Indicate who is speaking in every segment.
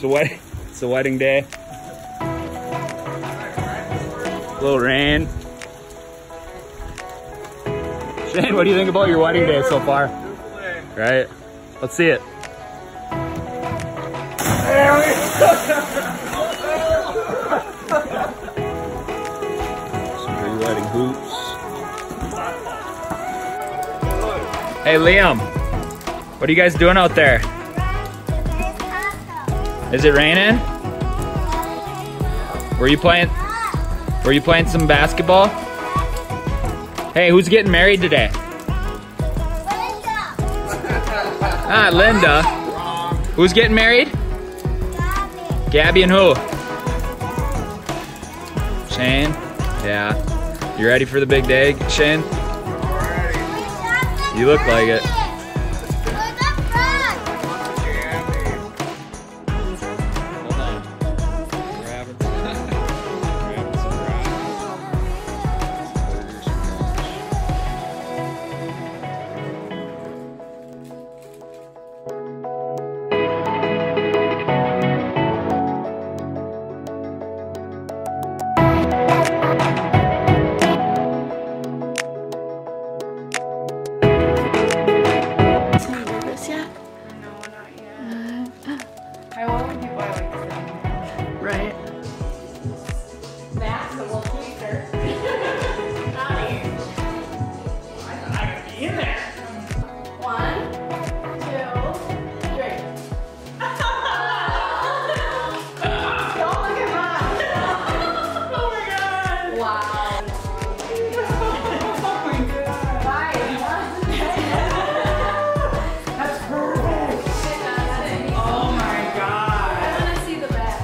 Speaker 1: It's the wedding day. A little rain. Shane, what do you think about your wedding day so far? Right? Let's see it. Some pre-wedding hoops. Hey Liam, what are you guys doing out there? Is it raining? Were you playing some basketball? Hey, who's getting married today?
Speaker 2: Linda.
Speaker 1: Ah, Linda. Who's getting married?
Speaker 2: Gabby.
Speaker 1: Gabby and who? Shane? Yeah. You ready for the big day, Shane? You look like it.
Speaker 3: Right.
Speaker 4: That's the little tweaker. Howdy. I thought I could be in there. 1, 2, 3. Don't look at mine. Oh my god. Wow. Oh my god. Bye. That's perfect. Oh my god. I want to see the back.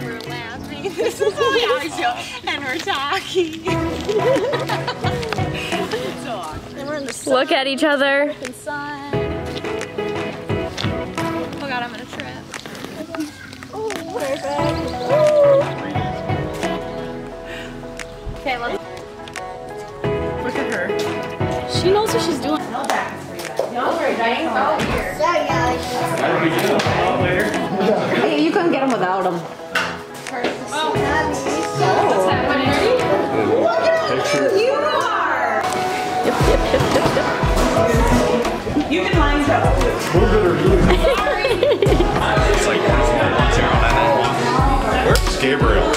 Speaker 5: We're laughing. This is how we always go. And we're talking. It's so awkward. And we're in the sun.
Speaker 3: Look at each other.
Speaker 5: Sun. Oh god, I'm gonna trip. Oh, perfect. Okay, let's.
Speaker 3: Look at her.
Speaker 5: She knows what she's doing.
Speaker 4: No back for you guys. No, we're dying out here.
Speaker 3: Hey, you couldn't get them without them.
Speaker 4: You can line up.
Speaker 6: It's like where's Gabriel?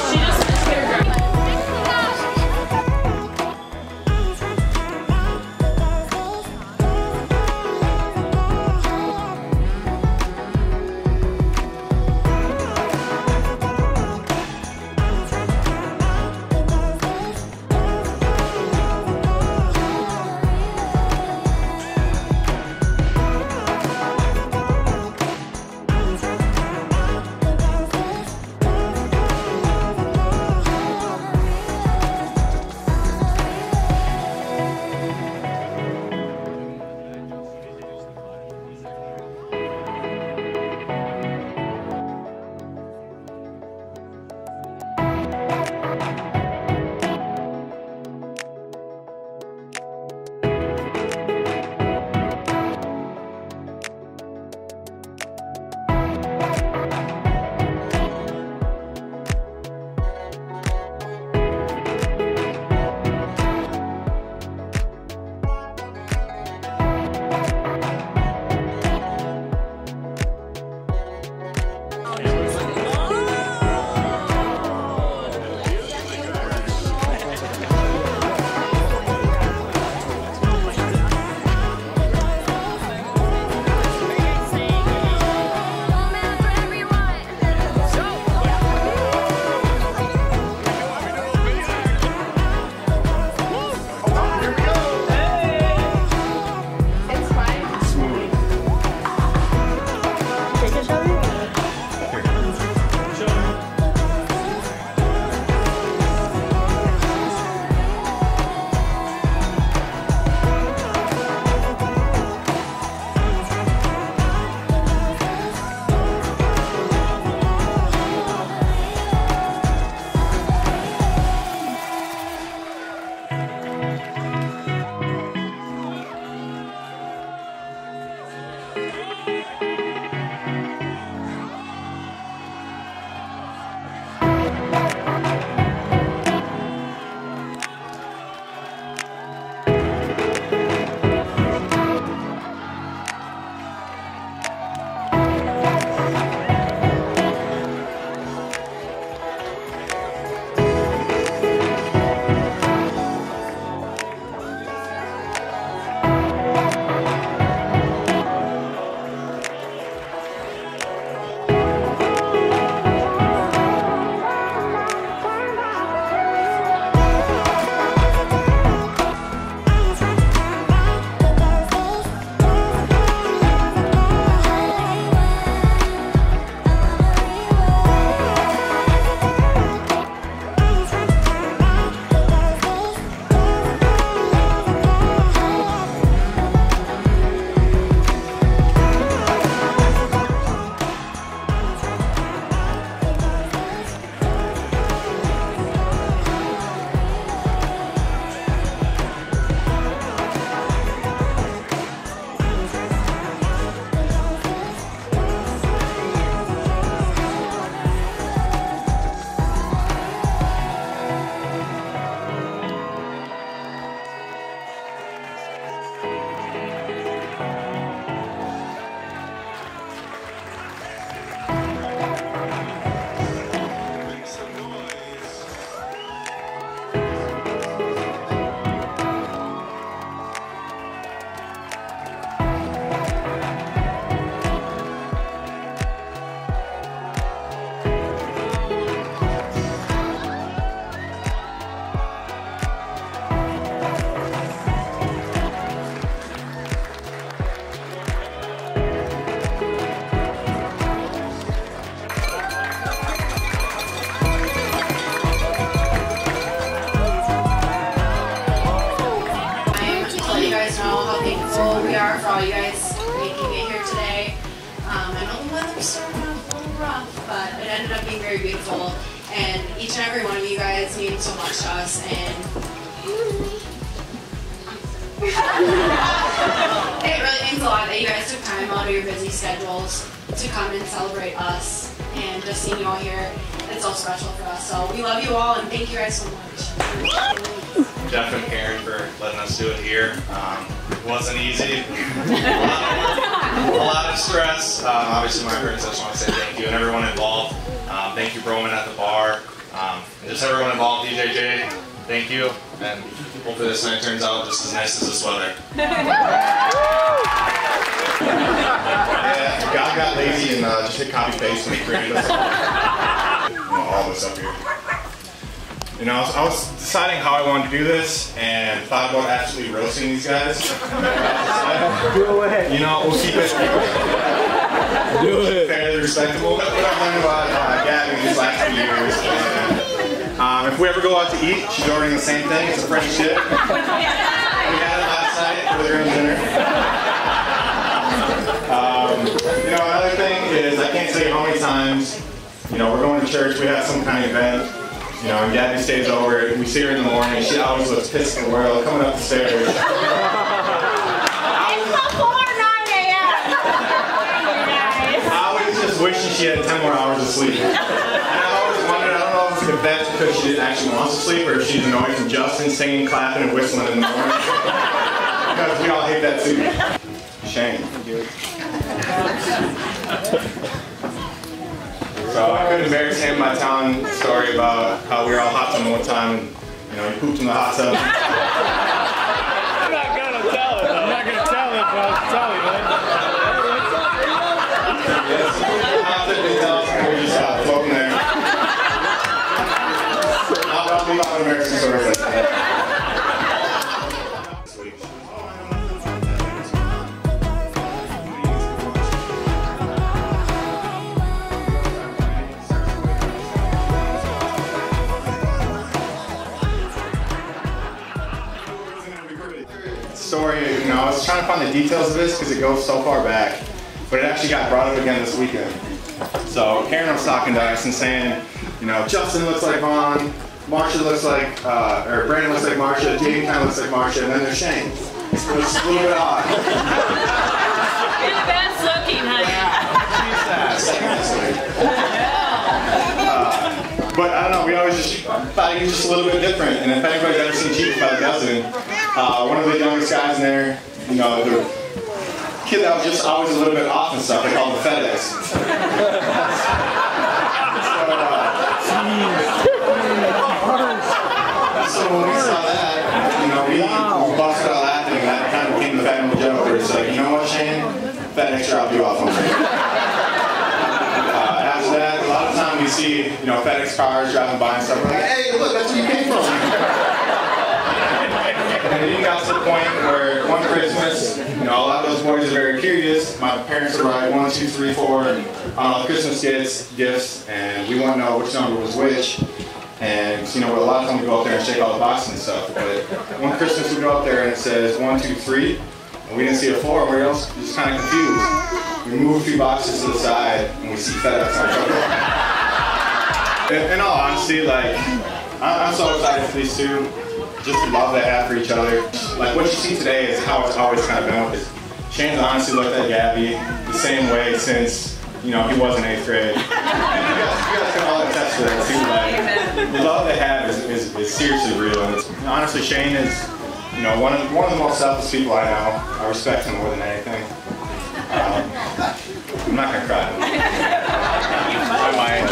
Speaker 5: we are for all you guys making it here today. I know the weather started off a little rough, but it ended up being very beautiful. And each and every one of you guys mean so much to us. And it really means a lot that you guys took time out of your busy schedules to come and celebrate us and just seeing you all here, it's so special for us. So we love you all and thank you guys so much.
Speaker 6: Jeff and Karen for letting us do it here. It wasn't easy. A lot of stress. Obviously, my parents, I just want to say thank you and everyone involved. Thank you, Broman at the bar. And just everyone involved, DJJ. Thank you. And hopefully this night turns out just as nice as this weather. Yeah, God got lazy and just hit copy paste and created us all this up here. You know, I was deciding how I wanted to do this and thought about actually roasting these guys. You know, we'll keep it fairly respectable. What I've learned about Gabby these last few years. And, if we ever go out to eat, she's ordering the same thing. It's a French dip. We had it last night for the room dinner. You know, another thing is, I can't tell you how many times, you know, we're going to church, we have some kind of event, you know, and Gabby stays over, we see her in the morning, she always looks pissed in the world, coming up the stairs.
Speaker 2: It's before 9 a.m.
Speaker 6: I was just wishing she had 10 more hours of sleep. And I always wondered, I don't know if that's because she didn't actually want to sleep, or if she's annoyed from Justin singing, clapping, and whistling in the morning. Because we all hate that too. Shame. So I couldn't embarrass him by telling the story about how we were all hot tubbing one time and, you know, he pooped in the hot tub.
Speaker 1: I'm not gonna tell it, though. I'm not gonna tell it, but I'll tell you, man.
Speaker 6: Yes, hot tub didn't tell us, and we just floating there. I'll leave out embarrassing stories like that. Story, you know, I was trying to find the details of this because it goes so far back, but it actually got brought up again this weekend. So Karen was talking to us and saying, you know, Justin looks like Vaughn, Marsha looks like, or Brandon looks like Marsha, Jamie kind of looks like Marsha, and then there's Shane. So it's a little bit odd.
Speaker 3: You're the best looking, honey.
Speaker 6: But I don't know, we always just thought he was just a little bit different. And if anybody's ever seen Cheap About a Dozen, one of the youngest guys in there, you know, the kid that was just always a little bit off and stuff, they call him the FedEx. So when we saw that, you know, we busted out laughing, and that kind of became the family joke where it's like, you know what, Shane? FedEx drop you off on me. After that, a lot of times we see, you know, FedEx cars driving by and stuff, we're like, hey, look, that's where you came from. And it got to the point where one Christmas, you know, a lot of those boys are very curious. My parents would write 1, 2, 3, 4 Christmas gifts, and we want to know which number was which. And you know, a lot of times we go up there and shake all the boxes and stuff. But one Christmas we go up there and it says 1, 2, 3, and we didn't see a 4, and we're just kind of confused. We move a few boxes to the side, and we see FedEx on top. In all honesty, like, I'm so excited for these two. Just the love they have for each other. Like what you see today is how it's always kind of been with us. Shane's honestly looked at Gabby the same way since, you know, he was in 8th grade. And you guys can all attest to that too. Like, the love they have is seriously real. And honestly, Shane is, you know, one of the most selfless people I know. I respect him more than anything. I'm not gonna cry. I might.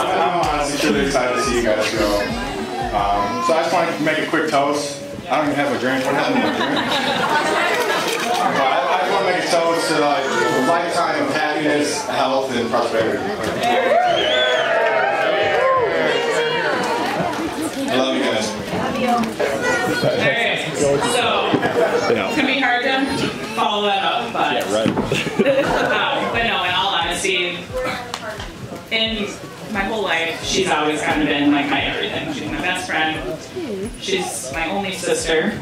Speaker 6: I'm honestly truly excited to see you guys go. So I just want to make a quick toast. I don't even have a drink. What happened to my drink? I just want to make a toast to like a lifetime of happiness, health, and prosperity. I love you guys.
Speaker 7: Alright, so it's gonna be hard to follow that up, but
Speaker 1: Yeah, right.
Speaker 7: but no, in all honesty, in my whole life, she's always kind of been like my everything. She's my best friend. She's my only sister.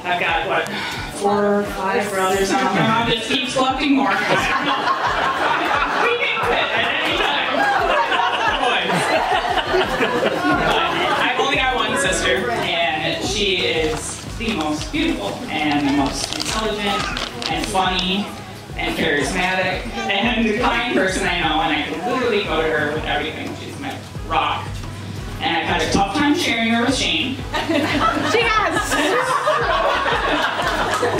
Speaker 7: I've got, what, 4 or 5 brothers now. My mom just keeps collecting more. We can quit at any time. I've only got one sister, and she is the most beautiful and the most intelligent and funny and charismatic and kind person I know, and I can literally go to her with everything. She's my rock. And I've had a tough time sharing her with Shane.
Speaker 4: She has.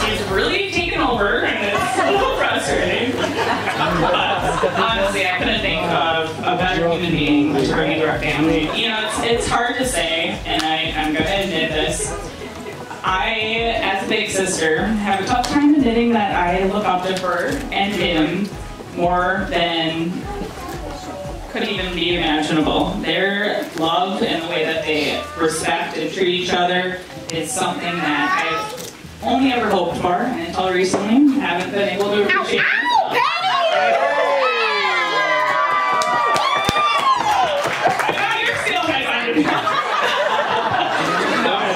Speaker 7: He's really taken over, and it's a little frustrating. But honestly, I couldn't think of a better human being to bring into our family. You know, it's hard to say, and I'm going to admit this. I, as a big sister, have a tough time admitting that I look up to her and him more than could even be imaginable. Their love and the way that they respect and treat each other is something that I've only ever hoped for, and until recently, haven't been able to appreciate.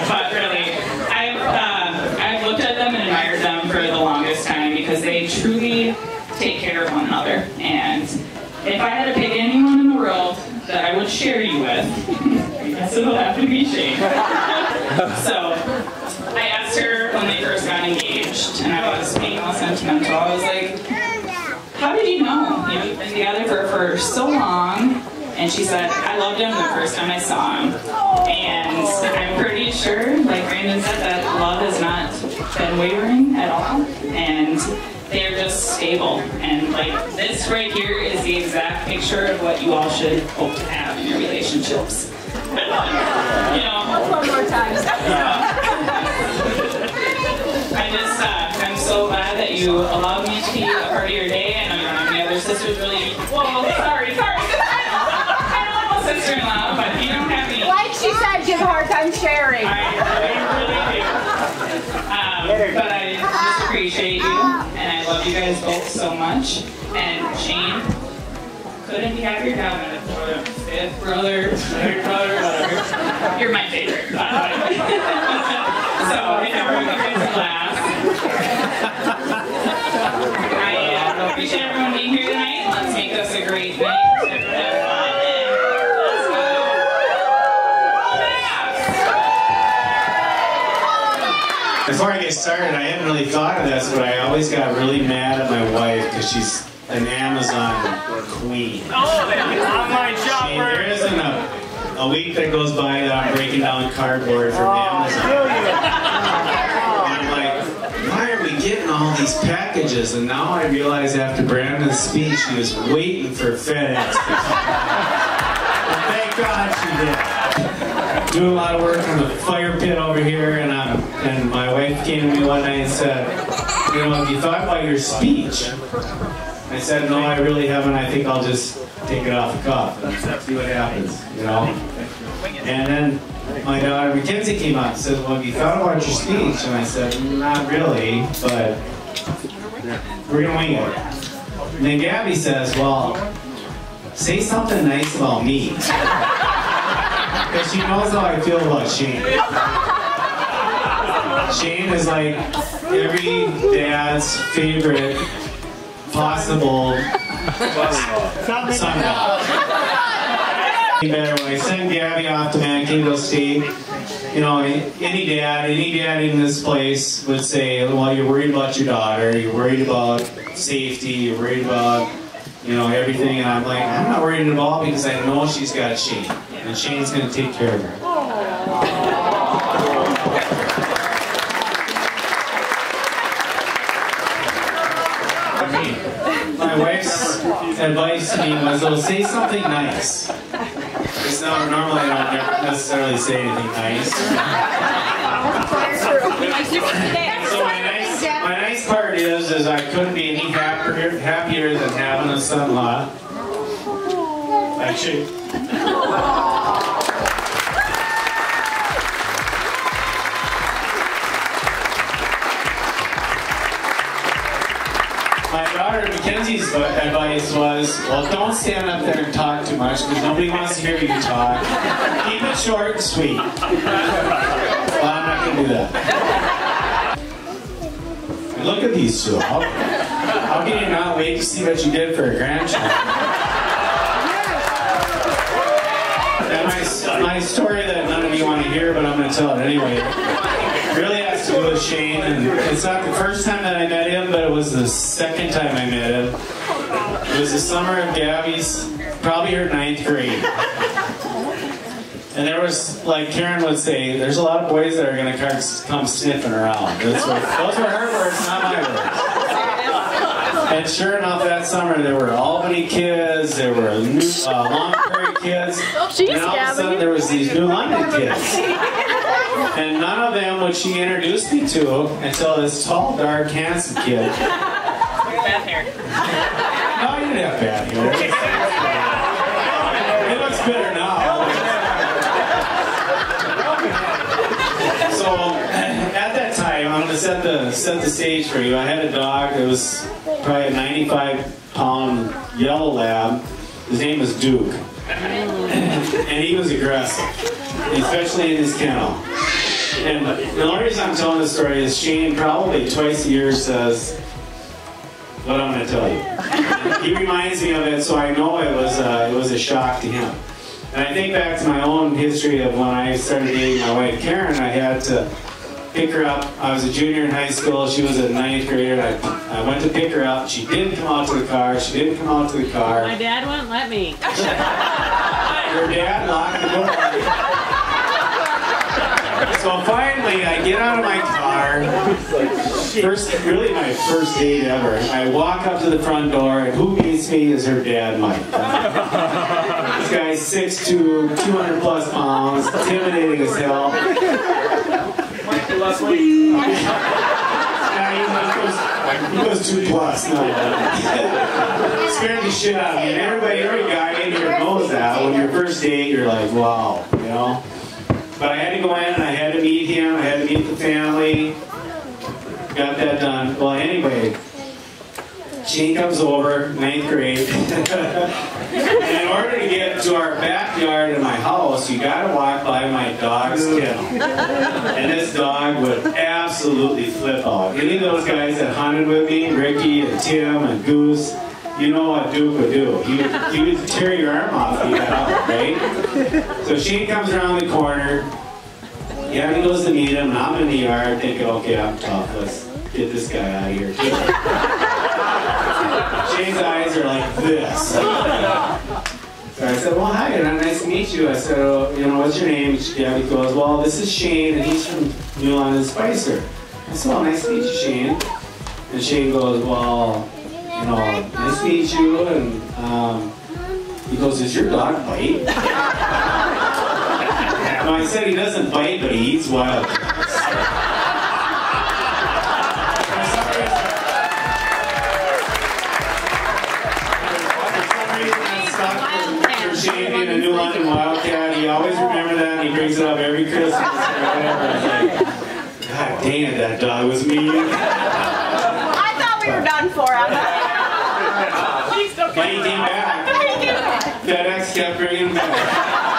Speaker 7: But really, I've looked at them and admired them for the longest time because they truly take care of one another. And if I had to pick anyone in the world that I would share you with, I guess it'll have to be Shane. So I asked her when they first got engaged, and I was being all sentimental. I was like, how did you know? You've been together for so long. And she said, I loved him the first time I saw him. And I'm pretty sure, like Brandon said, that love has not been wavering at all. And they're just stable. And like this right here is the exact picture of what you all should hope to have in your relationships. You know,
Speaker 4: One more time.
Speaker 7: I'm so glad that you allowed me to be a part of your day. I know you don't have any other sisters really. Whoa, sorry. I know I'm a sister-in-law, but you don't have any.
Speaker 4: Like she said, give a hard time sharing.
Speaker 7: I really do. But I just appreciate you, and I love you guys both so much. And Shane, couldn't be happier to have a fifth brother, third brother, whatever. You're my favorite, by the way. So I never want you guys to laugh. I appreciate everyone being here tonight. Let's make this a great night. Everyone have fun, and let's go.
Speaker 8: Before I get started, I hadn't really thought of this, but I always got really mad at my wife because she's an Amazon queen.
Speaker 1: Online shopper.
Speaker 8: There isn't a week that goes by that I'm breaking down cardboard from Amazon. And I'm like, why are we getting all these packages? And now I realize after Brandon's speech, she was waiting for FedEx to come. And thank God she did. Doing a lot of work on the fire pit over here, and my wife came to me one night and said, you know, have you thought about your speech? I said, no, I really haven't. I think I'll just take it off the cuff and see what happens, you know? And then my daughter Mackenzie came up and said, well, have you thought about your speech? And I said, not really, but we're going to wing it. And then Gabby says, well, say something nice about me. Because she knows how I feel about Shane. Shane is like every dad's favorite possible son. Better when I send Gabby off to Mankato State, you know, any dad in this place would say, well, you're worried about your daughter, you're worried about safety, you're worried about, you know, everything. And I'm like, I'm not worried at all because I know she's got Shane. And Shane's going to take care of her. My wife's advice to me was, oh, say something nice. Because normally I don't necessarily say anything nice. So my nice part is I couldn't be any happier than having a son-in-law. Actually. My daughter Mackenzie's advice was, well, don't stand up there and talk too much because nobody wants to hear you talk. Keep it short and sweet. Well, I'm not going to do that. Look at these two. How can you not wait to see what you did for a grandchild? my story that none of you want to hear, but I'm going to tell it anyway. It really has to do with Shane, and it's not the first time that I met him, but it was the second time I met him. It was the summer of Gabby's, probably her 9th grade. And there was, like Karen would say, there's a lot of boys that are going to come sniffing around. Those were her words, not my words. And sure enough, that summer there were Albany kids, there were Long Prairie kids, and all of a sudden there was these New London kids. And none of them would she introduce me to until this tall, dark, handsome kid.
Speaker 7: Bad hair.
Speaker 8: No, you didn't have bad hair. It looks better now. So at that time, I'm going to set the stage for you. I had a dog that was probably a 95-pound yellow lab. His name was Duke. And he was aggressive, especially in his kennel. And the only reason I'm telling this story is Shane probably twice a year says what I'm going to tell you. He reminds me of it, so I know it was a shock to him. And I think back to my own history of when I started dating my wife Karen. I had to pick her up. I was a junior in high school. She was a 9th grader. I went to pick her up. She didn't come out to the car.
Speaker 3: My dad wouldn't let me.
Speaker 8: Her dad locked the door. So finally, I get out of my car. Really my first date ever. I walk up to the front door, and who meets me is her dad, Mike. This guy's 6'2", 200 plus pounds, intimidating as hell. He goes 2 plus. No. Scared the shit out of me. And every guy in here knows that. When your first date, you're like, wow, you know. But I had to go in and I had to meet him. I had to meet the family. Got that done. Well, anyway, Shane comes over, 9th grade. And in order to get to our backyard in my house, you gotta walk by my dog's kennel. And this dog would absolutely flip out. Any of those guys that hunted with me, Ricky and Tim and Goose, you know what Duke would do. He would tear your arm off if you got out, right? So Shane comes around the corner. Yeah, he goes to meet him, and I'm in the yard thinking, okay, I'm tough. Let's get this guy out of here, too. Shane's eyes are like this. So I said, well, hi, nice to meet you. I said, oh, you know, what's your name? Yeah, he goes, well, this is Shane, and he's from New London Spicer. I said, well, nice to meet you, Shane. And Shane goes, well, you know, nice to meet you. And he goes, does your dog bite? No, I said he doesn't bite, but he eats wild things. For Shane being a New London Wildcat, he always remembered that, and he brings it up every Christmas or whatever. I was like, God dang it, that dog was mean.
Speaker 4: I thought we were done for.
Speaker 8: But he came back. FedEx kept bringing him back.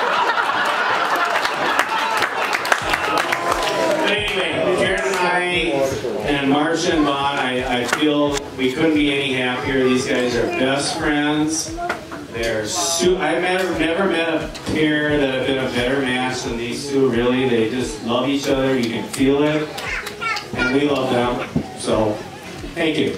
Speaker 8: But anyway, Karen and I, and Marcia and Vaughn, I feel we couldn't be any happier. These guys are best friends. I've never met a pair that have been a better match than these two, really. They just love each other. You can feel it. And we love them. So, thank you.